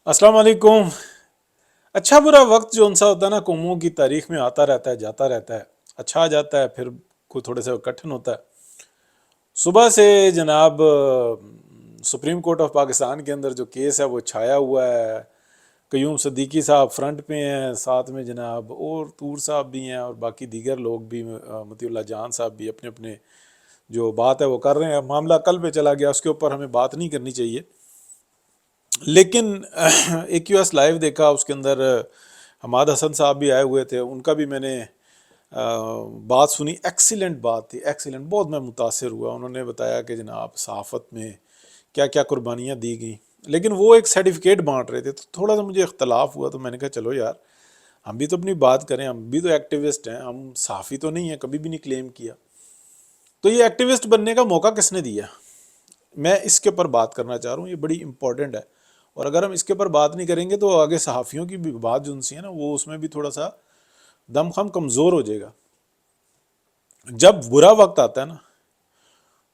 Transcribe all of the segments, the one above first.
अस्सलाम वालेकुम। अच्छा बुरा वक्त जो उनसा होता है ना, कौमों की तारीख में आता रहता है, जाता रहता है। अच्छा आ जाता है, फिर कोई थोड़े से कठिन होता है। सुबह से जनाब सुप्रीम कोर्ट ऑफ पाकिस्तान के अंदर जो केस है वो छाया हुआ है। कयूम सिद्दीकी साहब फ्रंट पे हैं, साथ में जनाब और तूर साहब भी हैं, और बाकी दीगर लोग भी, मतीउल्लाह जान साहब भी अपने अपने जो बात है वो कर रहे हैं। मामला कल पे चला गया, उसके ऊपर हमें बात नहीं करनी चाहिए। लेकिन एक यूएस लाइव देखा, उसके अंदर हमाद हसन साहब भी आए हुए थे, उनका भी मैंने बात सुनी। एक्सीलेंट बात थी, एक्सीलेंट, बहुत मैं मुतासिर हुआ। उन्होंने बताया कि जनाब सहाफ़त में क्या क्या कुर्बानियाँ दी गई, लेकिन वो एक सर्टिफिकेट बांट रहे थे, तो थोड़ा सा मुझे इख्तलाफ हुआ। तो मैंने कहा चलो यार, हम भी तो अपनी बात करें, हम भी तो एक्टिविस्ट हैं, हम सहाफ़ी तो नहीं हैं, कभी भी नहीं क्लेम किया। तो ये एक्टिविस्ट बनने का मौका किसने दिया, मैं इसके ऊपर बात करना चाह रहा हूँ। ये बड़ी इंपॉर्टेंट है, और अगर हम इसके ऊपर बात नहीं करेंगे तो आगे सहाफ़ियों की भी बात जो उनसी है ना, वो उसमें भी थोड़ा सा दमखम कमज़ोर हो जाएगा। जब बुरा वक्त आता है ना,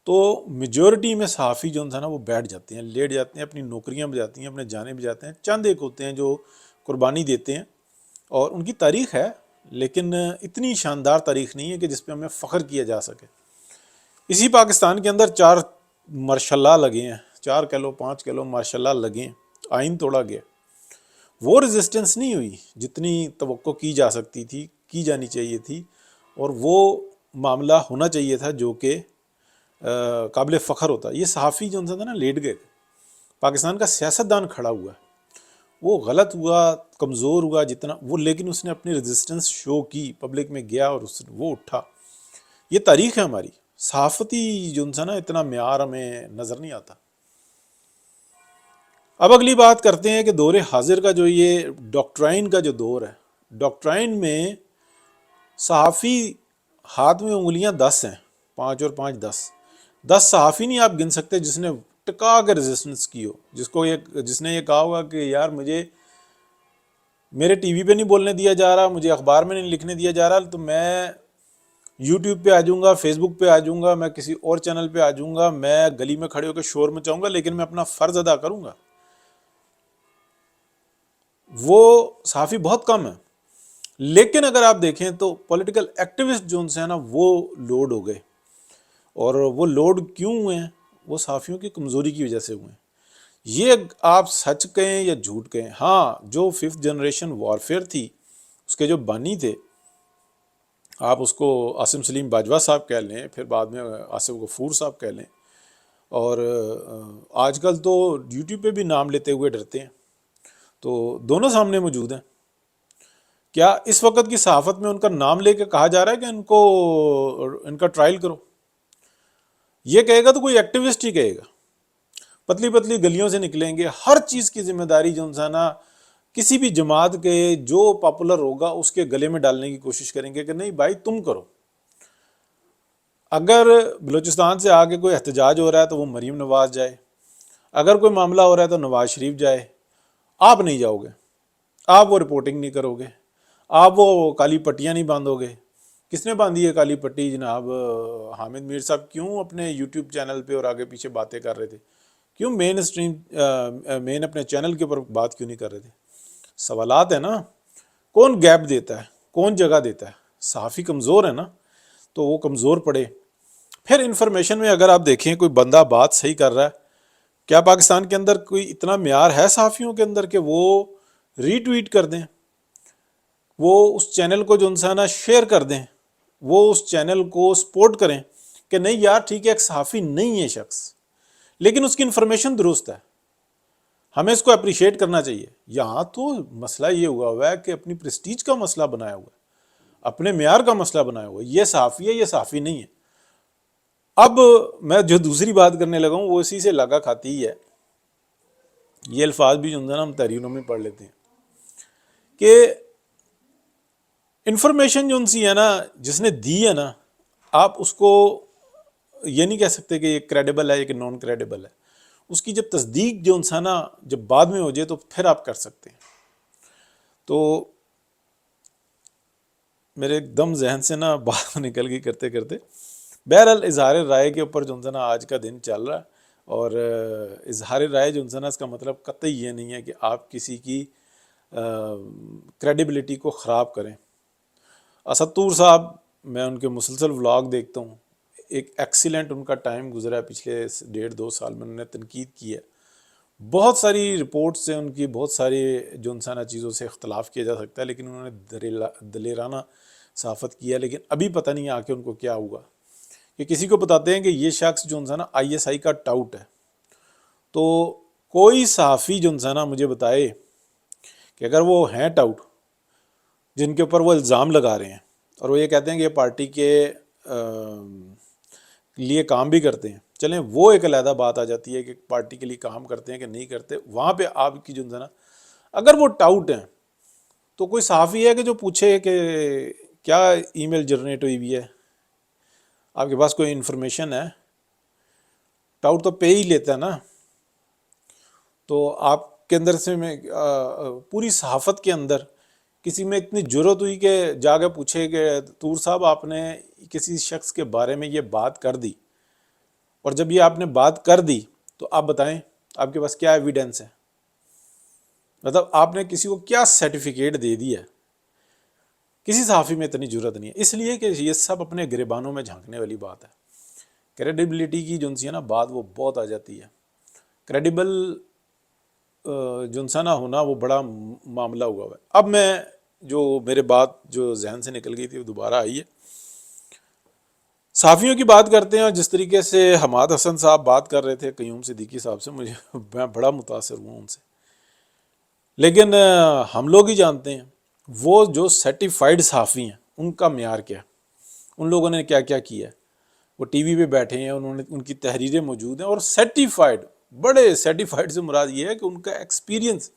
तो मेजोरिटी में सहाफ़ी जो था ना वो बैठ जाते हैं, लेट जाते हैं, अपनी नौकरियां बजाती हैं, अपने जाने बजाते हैं। चंद एक होते हैं जो कुर्बानी देते हैं, और उनकी तारीख़ है, लेकिन इतनी शानदार तारीख़ नहीं है कि जिस पे हमें फ़ख्र किया जा सके। इसी पाकिस्तान के अंदर 4 मार्शल लगे हैं, 4 कह लो 5 कह लो मार्शल लगे हैं, आइन तोड़ा गया। वो रेजिस्टेंस नहीं हुई जितनी तवक्को की जा सकती थी, की जानी चाहिए थी, और वो मामला होना चाहिए था जो कि काबिल फ़ख्र होता। ये सहाफ़ी जो था ना, लेट गए। पाकिस्तान का सियासतदान खड़ा हुआ है, वो गलत हुआ, कमज़ोर हुआ जितना वो, लेकिन उसने अपनी रेजिस्टेंस शो की, पब्लिक में गया और वो उठा। ये तारीख़ है हमारी। सहाफ़ती जो था ना, इतना म्यार हमें नज़र नहीं आता। अब अगली बात करते हैं कि दौर हाजिर का जो ये डॉक्ट्राइन का जो दौर है, डॉक्ट्राइन में सहाफ़ी हाथ में उंगलियां 10 हैं, 5 और 5 10। 10 सहाफ़ी नहीं आप गिन सकते जिसने टिका कर रेजिस्टेंस की हो, जिसने ये कहा होगा कि यार मुझे मेरे टीवी पे नहीं बोलने दिया जा रहा, मुझे अखबार में नहीं लिखने दिया जा रहा, तो मैं यूट्यूब पे आ जाऊंगा, फेसबुक पे आ जाऊंगा, मैं किसी और चैनल पे आ जाऊंगा, मैं गली में खड़े होकर शोर मचाऊंगा, लेकिन मैं अपना फ़र्ज़ अदा करूंगा। वो सहाफ़ी बहुत कम है। लेकिन अगर आप देखें तो पॉलिटिकल एक्टिविस्ट जो उनसे है ना, वो लोड हो गए। और वो लोड क्यों हुए हैं? वो सहाफ़ियों की कमज़ोरी की वजह से हुए हैं। ये आप सच कहें या झूठ कहें, हाँ, जो 5th जनरेशन वॉरफेयर थी, उसके जो बानी थे, आप उसको आसिम सलीम बाजवा साहब कह लें, फिर बाद में आसिफ गफूर साहब कह लें, और आजकल तो यूट्यूब पे भी नाम लेते हुए डरते हैं, तो दोनों सामने मौजूद हैं। क्या इस वक्त की सहाफ़त में उनका नाम लेके कहा जा रहा है कि इनका ट्रायल करो? ये कहेगा तो कोई एक्टिविस्ट ही कहेगा। पतली पतली गलियों से निकलेंगे, हर चीज़ की जिम्मेदारी जो है ना, किसी भी जमात के जो पॉपुलर होगा उसके गले में डालने की कोशिश करेंगे कि नहीं भाई तुम करो। अगर बलूचिस्तान से आके कोई एहतजाज हो रहा है तो वो मरीम नवाज जाए, अगर कोई मामला हो रहा है तो नवाज शरीफ जाए। आप नहीं जाओगे, आप वो रिपोर्टिंग नहीं करोगे, आप वो काली पट्टियाँ नहीं बांधोगे। किसने बांधी है काली पट्टी जनाब? हामिद मीर साहब क्यों अपने यूट्यूब चैनल पे और आगे पीछे बातें कर रहे थे? क्यों मेन अपने चैनल के ऊपर बात क्यों नहीं कर रहे थे? सवालात है ना। कौन गैप देता है, कौन जगह देता है? सहाफ़ी कमज़ोर है ना, तो वो कमज़ोर पड़े। फिर इंफॉर्मेशन में अगर आप देखें कोई बंदा बात सही कर रहा है, क्या पाकिस्तान के अंदर कोई इतना म्यार है सहाफ़ियों के अंदर कि वो रीट्वीट कर दें, वो उस चैनल को जो है ना शेयर कर दें, वो उस चैनल को सपोर्ट करें कि नहीं यार ठीक है, एक सहाफ़ी नहीं है शख्स, लेकिन उसकी इन्फॉर्मेशन दुरुस्त है, हमें इसको अप्रिशिएट करना चाहिए। यहाँ तो मसला ये हुआ है कि अपनी प्रेस्टीज का मसला बनाया हुआ है, अपने म्यार का मसला बनाया हुआ है। ये सहाफ़ी है, ये सहाफ़ी नहीं है। अब मैं जो दूसरी बात करने लगा हूँ वो इसी से लगा खाती ही है। ये अल्फाज भी जो है ना हम तहरीरों में पढ़ लेते हैं कि इंफॉर्मेशन जो उनसी है ना, जिसने दी है ना, आप उसको ये नहीं कह सकते कि ये क्रेडिबल है कि नॉन क्रेडिबल है। उसकी जब तस्दीक जो है ना, जब बाद में हो जाए तो फिर आप कर सकते हैं। तो मेरे एकदम जहन से ना बात निकल गई करते करते। बहरहाल इजहार राय के ऊपर जो है ना आज का दिन चल रहा है, اور اظہار رائے جو ہے نا اس کا مطلب قطعی یہ نہیں ہے کہ آپ کسی کی کریڈیبلٹی کو خراب کریں۔ اسد طور صاحب، میں ان کے مسلسل ولاگ دیکھتا ہوں، ایک ایکسیلنٹ ان کا ٹائم گزرا ہے پچھلے 1.5-2 سال میں، انہوں نے تنقید کی ہے، بہت ساری رپورٹ سے ان کی بہت ساری جو انسانہ چیزوں سے اختلاف کیا جا سکتا ہے، لیکن انہوں نے دلیرانہ صحافت کیا، لیکن ابھی پتہ نہیں آ کے ان کو کیا ہوا کہ کسی کو بتاتے ہیں کہ یہ شخص جو انسانہ ISI کا ٹاؤٹ ہے، تو کوئی صحافی جو انسانہ مجھے بتائے کہ اگر وہ ہیں ٹاؤٹ جن کے اوپر وہ الزام لگا رہے ہیں اور وہ یہ کہتے ہیں کہ یہ پارٹی کے لیے کام بھی کرتے ہیں، چلیں وہ ایک علیحدہ بات آ جاتی ہے کہ پارٹی کے لیے کام کرتے ہیں کہ نہیں کرتے، وہاں پہ آپ کی جو ہے نا اگر وہ ٹاؤٹ ہیں تو کوئی صحافی ہے کہ جو پوچھے کہ کیا ای میل جنریٹ ہوئی ہوئی ہے، آپ کے پاس کوئی انفارمیشن ہے؟ ٹاؤٹ تو پے ہی لیتا ہے نا۔ تو آپ کے اندر سے میں پوری صحافت کے اندر کسی میں اتنی جرت ہوئی کہ جا کے پوچھے کہ طور صاحب آپ نے کسی شخص کے بارے میں یہ بات کر دی، اور جب یہ آپ نے بات کر دی تو آپ بتائیں آپ کے پاس کیا ایویڈنس ہے، مطلب آپ نے کسی کو کیا سرٹیفکیٹ دے دیا ہے؟ کسی صحافی میں اتنی جرت نہیں ہے، اس لیے کہ یہ سب اپنے گریبانوں میں جھانکنے والی بات ہے۔ کریڈیبلٹی کی جو ہے نا بات وہ بہت آ جاتی ہے، کریڈیبل جو انسانہ ہونا وہ بڑا معاملہ ہوا ہے۔ اب میں جو میرے بات جو ذہن سے نکل گئی تھی وہ دوبارہ آئی ہے، صحافیوں کی بات کرتے ہیں، اور جس طریقے سے حماد حسن صاحب بات کر رہے تھے قیوم صدیقی صاحب سے، میں بڑا متاثر ہوا ان سے، لیکن ہم لوگ ہی جانتے ہیں وہ جو سرٹیفائیڈ صحافی ہیں ان کا معیار کیا ہے، ان لوگوں نے کیا کیا کیا ہے، وہ ٹی وی پہ بیٹھے ہیں، انہوں نے ان کی تحریریں موجود ہیں، اور سرٹیفائیڈ، بڑے سرٹیفائیڈ سے مراد یہ ہے کہ ان کا ایکسپیرینس،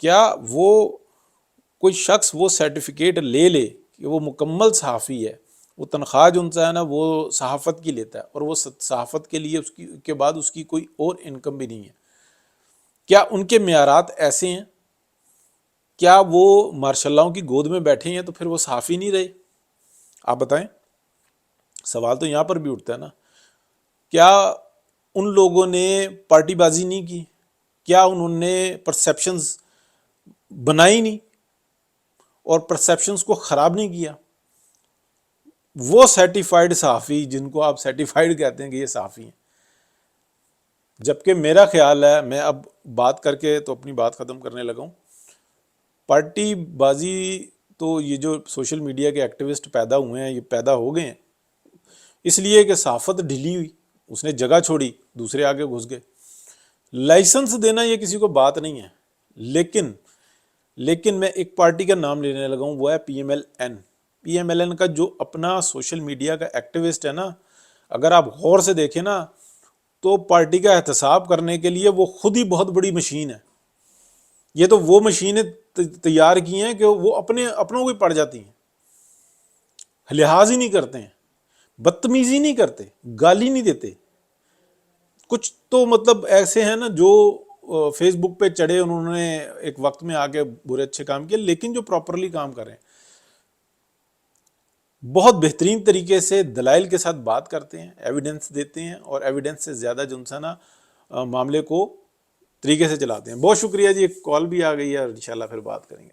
کیا وہ کوئی شخص وہ سرٹیفکیٹ لے لے کہ وہ مکمل صحافی ہے، وہ تنخواہ جو ان سے ہے نا وہ صحافت کی لیتا ہے، اور وہ صحافت کے لیے اس کے بعد اس کی کوئی اور انکم بھی نہیں ہے، کیا ان کے معیارات ایسے ہیں؟ کیا وہ مارشاء اللہ کی گود میں بیٹھے ہیں تو پھر وہ صحافی نہیں رہے؟ آپ بتائیں، سوال تو یہاں پر بھی اٹھتا ہے نا۔ کیا ان لوگوں نے پارٹی بازی نہیں کی؟ کیا انہوں نے پرسیپشنز بنائی نہیں اور پرسیپشنز کو خراب نہیں کیا؟ وہ سرٹیفائیڈ صحافی جن کو آپ سرٹیفائیڈ کہتے ہیں کہ یہ صحافی ہیں، جبکہ میرا خیال ہے، میں اب بات کر کے تو اپنی بات ختم کرنے لگا ہوں، پارٹی بازی تو یہ جو سوشل میڈیا کے ایکٹیوسٹ پیدا ہوئے ہیں یہ پیدا ہو گئے ہیں اس لیے کہ صحافت ڈھیلی ہوئی، اس نے جگہ چھوڑی، دوسرے آگے گھس گئے۔ لائسنس دینا یہ کسی کو بات نہیں ہے، لیکن میں ایک پارٹی کا نام لینے لگا ہوں، وہ ہے PMLN۔ PMLN کا جو اپنا سوشل میڈیا کا ایکٹیوسٹ ہے نا، اگر آپ غور سے دیکھیں نا تو پارٹی کا احتساب کرنے کے لیے وہ خود ہی بہت بڑی مشین ہے۔ یہ تو وہ مشینیں تیار کی ہیں کہ وہ اپنوں کو ہی پڑ جاتی ہیں، لحاظ ہی نہیں کرتے ہیں، بدتمیزی نہیں کرتے، گالی نہیں دیتے۔ کچھ تو مطلب ایسے ہیں نا جو فیس بک پہ چڑھے، انہوں نے ایک وقت میں آ کے برے اچھے کام کیے، لیکن جو پراپرلی کام کر رہے ہیں بہت بہترین طریقے سے دلائل کے ساتھ بات کرتے ہیں، ایویڈنس دیتے ہیں، اور ایویڈنس سے زیادہ جو ہے نا معاملے کو طریقے سے چلاتے ہیں۔ بہت شکریہ جی، ایک کال بھی آ گئی ہے اور انشاءاللہ پھر بات کریں گے۔